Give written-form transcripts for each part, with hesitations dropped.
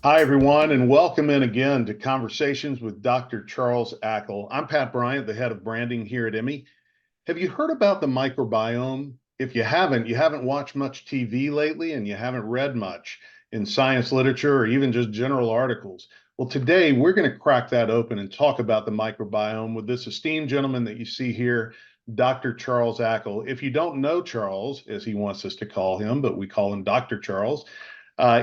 Hi, everyone, and welcome in again to Conversations with Dr. Charles Ackle. I'm Pat Bryant, the head of branding here at Emmy. Have you heard about the microbiome? If you haven't watched much TV lately and you haven't read much in science literature or even just general articles. Well, today we're going to crack that open and talk about the microbiome with this esteemed gentleman that you see here, Dr. Charles Ackle. If you don't know Charles, as he wants us to call him, but we call him Dr. Charles,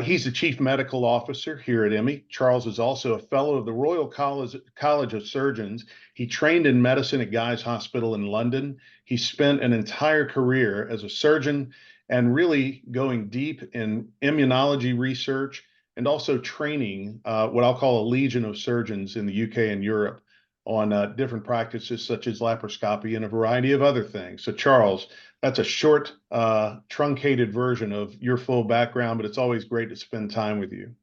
he's the chief medical officer here at Emmy. Charles is also a fellow of the Royal College of Surgeons. He trained in medicine at Guy's Hospital in London. He spent an entire career as a surgeon and really going deep in immunology research and also training what I'll call a legion of surgeons in the UK and Europe on different practices such as laparoscopy and a variety of other things. So, Charles, that's a short, truncated version of your full background, but it's always great to spend time with you.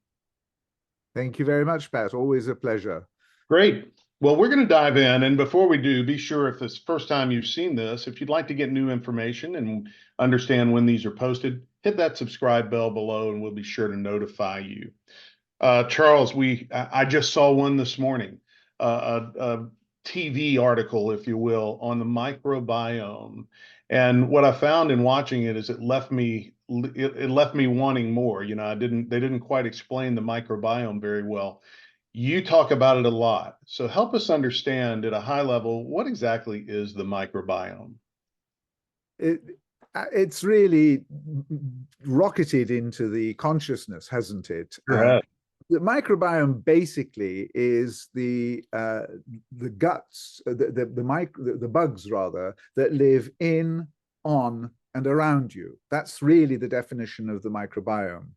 Thank you very much, Pat. Always a pleasure. Great. Well, we're going to dive in. And before we do, be sure if it's the first time you've seen this, if you'd like to get new information and understand when these are posted, hit that subscribe bell below and we'll be sure to notify you. Charles, I just saw one this morning, a TV article, if you will, on the microbiome. And what I found in watching it is it left me wanting more. You know, they didn't quite explain the microbiome very well. You talk about it a lot. So help us understand at a high level, what exactly is the microbiome? It's really rocketed into the consciousness, hasn't it? Sure. The microbiome basically is the guts, the bugs rather, that live in, on, and around you. That's really the definition of the microbiome.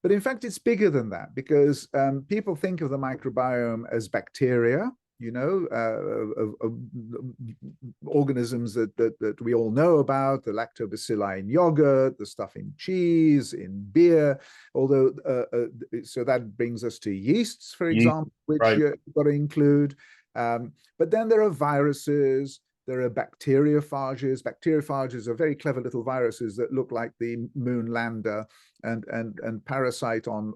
But in fact, it's bigger than that because people think of the microbiome as bacteria, you know, organisms that we all know about, the lactobacilli in yogurt, the stuff in cheese, in beer, although, so that brings us to yeasts, for example, which Right. you've got to include. But then there are viruses, there are bacteriophages. Bacteriophages are very clever little viruses that look like the moon lander and parasite on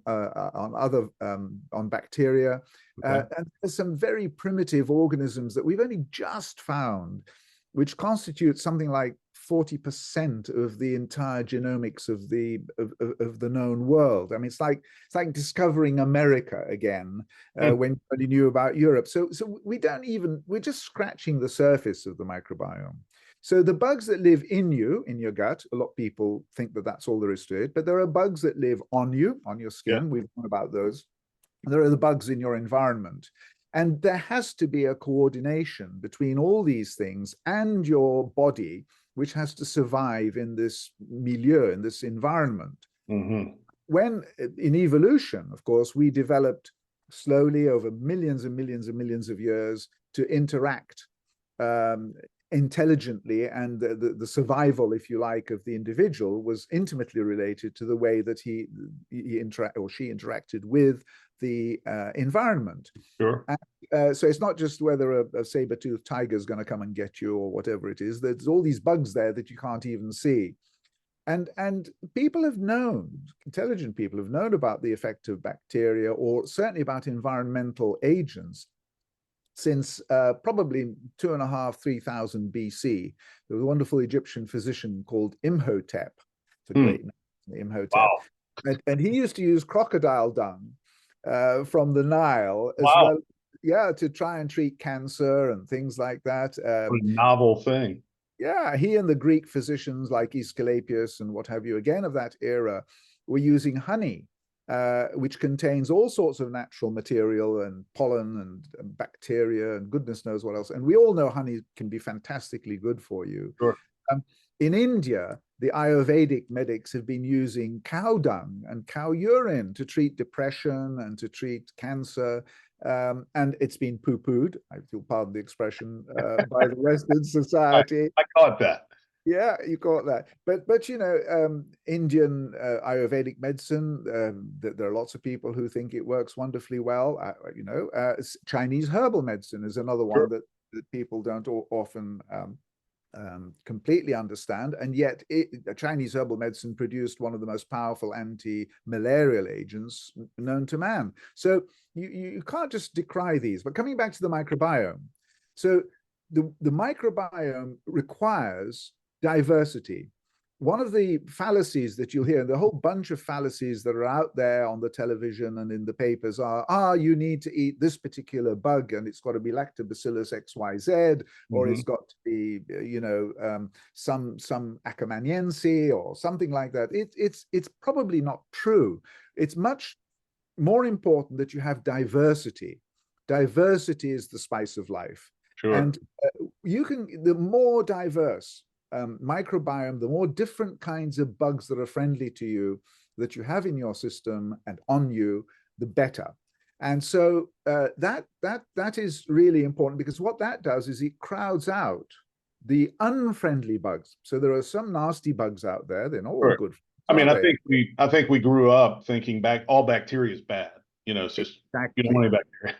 bacteria. Okay. And there's some very primitive organisms that we've only just found, which constitute something like 40% of the entire genomics of the known world. I mean, it's like discovering America again when nobody knew about Europe. So we're just scratching the surface of the microbiome. So the bugs that live in your gut, a lot of people think that that's all there is to it, but there are bugs that live on you, on your skin. Yeah. We've known about those. There are the bugs in your environment. And there has to be a coordination between all these things and your body, which has to survive in this milieu, in this environment. Mm-hmm. When in evolution, of course, we developed slowly over millions and millions and millions of years to interact intelligently, and the survival, if you like, of the individual was intimately related to the way that she interacted with the environment. Sure. And, so it's not just whether a saber-toothed tiger is going to come and get you or whatever it is. There's all these bugs there that you can't even see. And people have known, intelligent people have known about the effect of bacteria, or certainly about environmental agents, since probably 2,500, 3,000 BC. There was a wonderful Egyptian physician called Imhotep. It's a great name, Imhotep. Wow. And he used to use crocodile dung from the Nile as Wow. well, yeah, to try and treat cancer and things like that. What a novel thing. Yeah, he and the Greek physicians like Aesculapius and what have you, again of that era, were using honey, which contains all sorts of natural material and pollen and bacteria and goodness knows what else. And we all know honey can be fantastically good for you. Sure. In India, the Ayurvedic medics have been using cow dung and cow urine to treat depression and to treat cancer. And it's been poo-pooed, if you'll pardon the expression, by the Western society. I caught that. Yeah, you caught that. But you know, Indian Ayurvedic medicine, there are lots of people who think it works wonderfully well. You know, Chinese herbal medicine is another one Sure. that people don't often completely understand, and yet Chinese herbal medicine produced one of the most powerful anti-malarial agents known to man. So you can't just decry these. But coming back to the microbiome, so the microbiome requires diversity. One of the fallacies that you'll hear, and the whole bunch of fallacies that are out there on the television and in the papers are, you need to eat this particular bug and it's got to be Lactobacillus XYZ, or it's got to be, some Akkermanniense or something like that. It's probably not true. It's much more important that you have diversity. Diversity is the spice of life. Sure. And the more diverse microbiome, the more different kinds of bugs that are friendly to you that you have in your system and on you, the better. And so that is really important, because what that does is it crowds out the unfriendly bugs. So there are some nasty bugs out there. They're not all good. I mean, I think we grew up thinking all bacteria is bad. It's just you don't want any bacteria.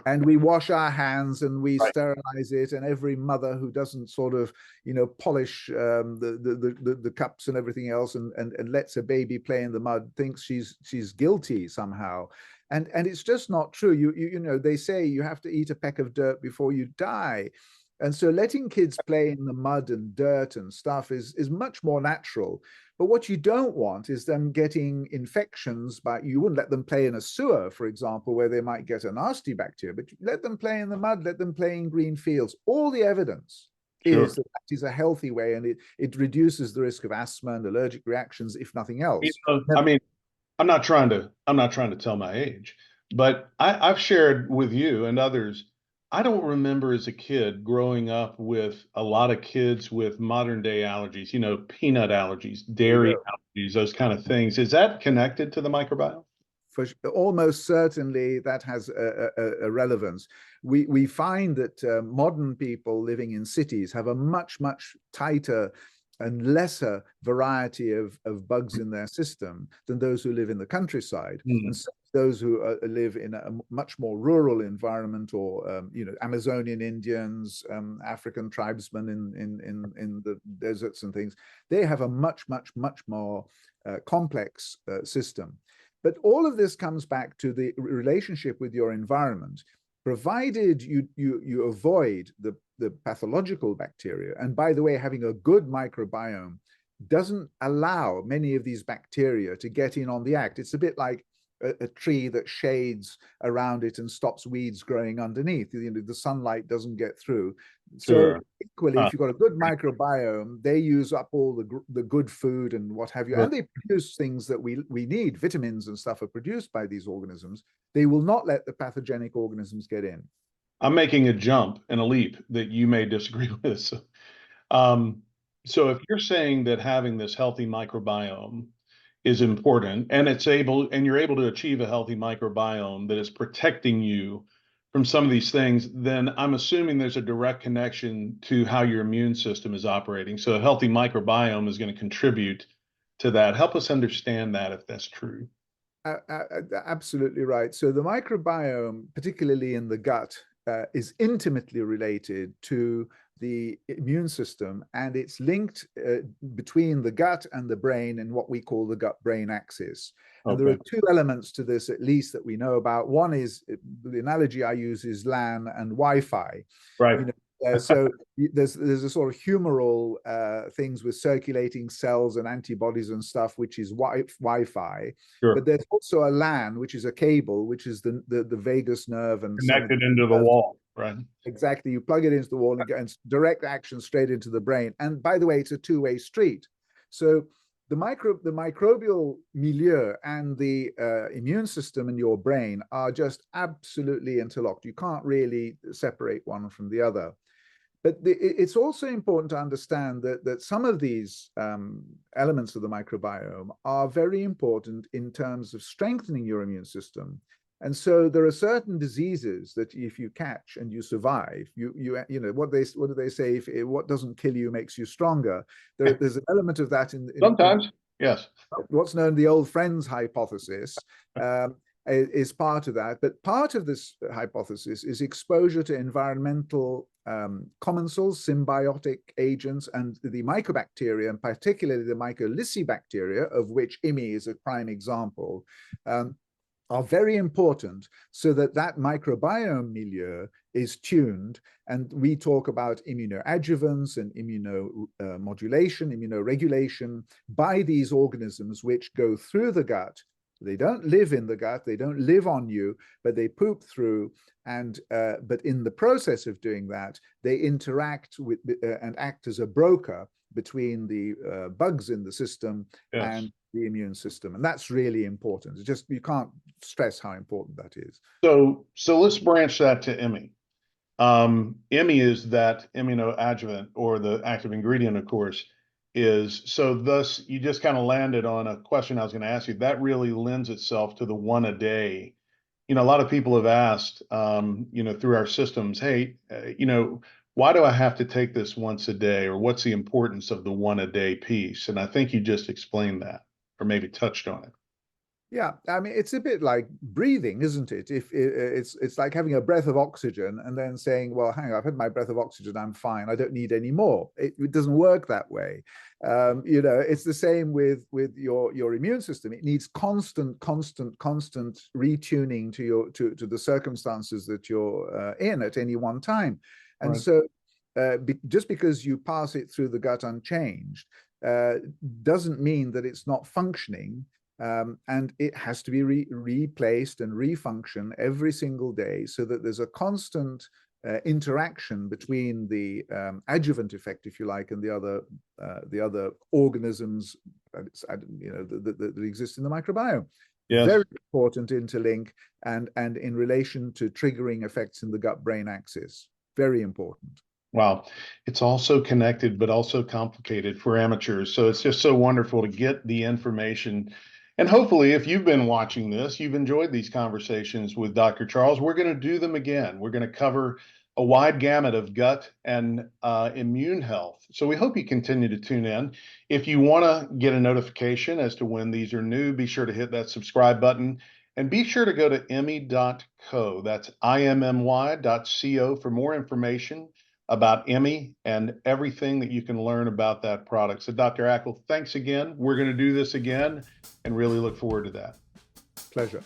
And we wash our hands and we sterilize it, and every mother who doesn't sort of polish the cups and everything else and lets a baby play in the mud thinks she's guilty somehow. And it's just not true. They say you have to eat a peck of dirt before you die. And so letting kids play in the mud and dirt and stuff is much more natural. But what you don't want is them getting infections. But you wouldn't let them play in a sewer, for example, where they might get a nasty bacteria. But let them play in the mud, let them play in green fields. All the evidence is that is a healthy way, and it reduces the risk of asthma and allergic reactions, if nothing else. I mean, I'm not trying to tell my age, but I've shared with you and others. I don't remember as a kid growing up with a lot of kids with modern day allergies, peanut allergies, dairy allergies, those kind of things. Is that connected to the microbiome? For almost certainly that has a relevance. We find that modern people living in cities have a much tighter and lesser variety of bugs in their system than those who live in the countryside. And so those who live in a much more rural environment, or Amazonian Indians, African tribesmen in the deserts and things, they have a much more complex system. But all of this comes back to the relationship with your environment, provided you avoid the pathological bacteria. And by the way, having a good microbiome doesn't allow many of these bacteria to get in on the act. It's a bit like a tree that shades around it and stops weeds growing underneath. The sunlight doesn't get through. So equally, if you've got a good microbiome, they use up all the good food and what have you, and they produce things that we need. Vitamins and stuff are produced by these organisms. They will not let the pathogenic organisms get in. I'm making a jump and a leap that you may disagree with. So if you're saying that having this healthy microbiome is important, and you're able to achieve a healthy microbiome that is protecting you from some of these things, then I'm assuming there's a direct connection to how your immune system is operating. So a healthy microbiome is going to contribute to that. Help us understand that, if that's true. Absolutely right. So the microbiome, particularly in the gut, is intimately related to the immune system, and it's linked between the gut and the brain in what we call the gut-brain axis. And there are two elements to this, at least, that we know about. One is, the analogy I use is LAN and Wi-Fi. Right. So there's a sort of humoral things with circulating cells and antibodies and stuff, which is Wi-Fi. But there's also a LAN, which is a cable, which is the vagus nerve and connected into the wall. Right. Exactly. You plug it into the wall and get direct action straight into the brain. And by the way, it's a two-way street. So the microbial milieu and the immune system in your brain are just absolutely interlocked. You can't really separate one from the other. But it's also important to understand that some of these elements of the microbiome are very important in terms of strengthening your immune system. And so there are certain diseases that if you catch and you survive, what do they say? What doesn't kill you makes you stronger. There's an element of that in sometimes. Yes. What's known the old friends hypothesis is part of that. But part of this hypothesis is exposure to environmental commensals, symbiotic agents, and the mycobacteria, and particularly the mycolysibacteria, of which IMI is a prime example, are very important, so that that microbiome milieu is tuned. And we talk about immunoadjuvants and immunomodulation, immunoregulation by these organisms which go through the gut. They don't live in the gut, they don't live on you, but they poop through. And but in the process of doing that, they interact with and act as a broker between the bugs in the system and the immune system. And that's really important. It's just, you can't stress how important that is. So let's branch that to IMI. IMI is that immunoadjuvant, or the active ingredient, of course, is, so thus you just kind of landed on a question I was going to ask you. That really lends itself to the one a day. A lot of people have asked, through our systems, hey, why do I have to take this once a day, or what's the importance of the one a day piece? And I think you just explained that, or maybe touched on it. Yeah, I mean, it's a bit like breathing, isn't it? If it's like having a breath of oxygen and then saying, well, hang on, I've had my breath of oxygen, I'm fine, I don't need any more. It doesn't work that way. It's the same with your immune system. It needs constant retuning to the circumstances that you're in at any one time. And Right. so just because you pass it through the gut unchanged doesn't mean that it's not functioning. And it has to be replaced and refunction every single day, so that there's a constant interaction between the adjuvant effect, if you like, and the other organisms that exist in the microbiome. Yes. Very important interlink, and in relation to triggering effects in the gut-brain axis. Very important. Wow. It's also connected, but also complicated for amateurs. So it's just so wonderful to get the information. And hopefully, if you've been watching this, you've enjoyed these conversations with Dr. Charles. We're going to do them again. We're going to cover a wide gamut of gut and immune health. So we hope you continue to tune in. If you want to get a notification as to when these are new, be sure to hit that subscribe button. And be sure to go to immy.co. That's immy.co for more information about IMI and everything that you can learn about that product. So Dr. Ackle, thanks again. We're going to do this again and really look forward to that. Pleasure.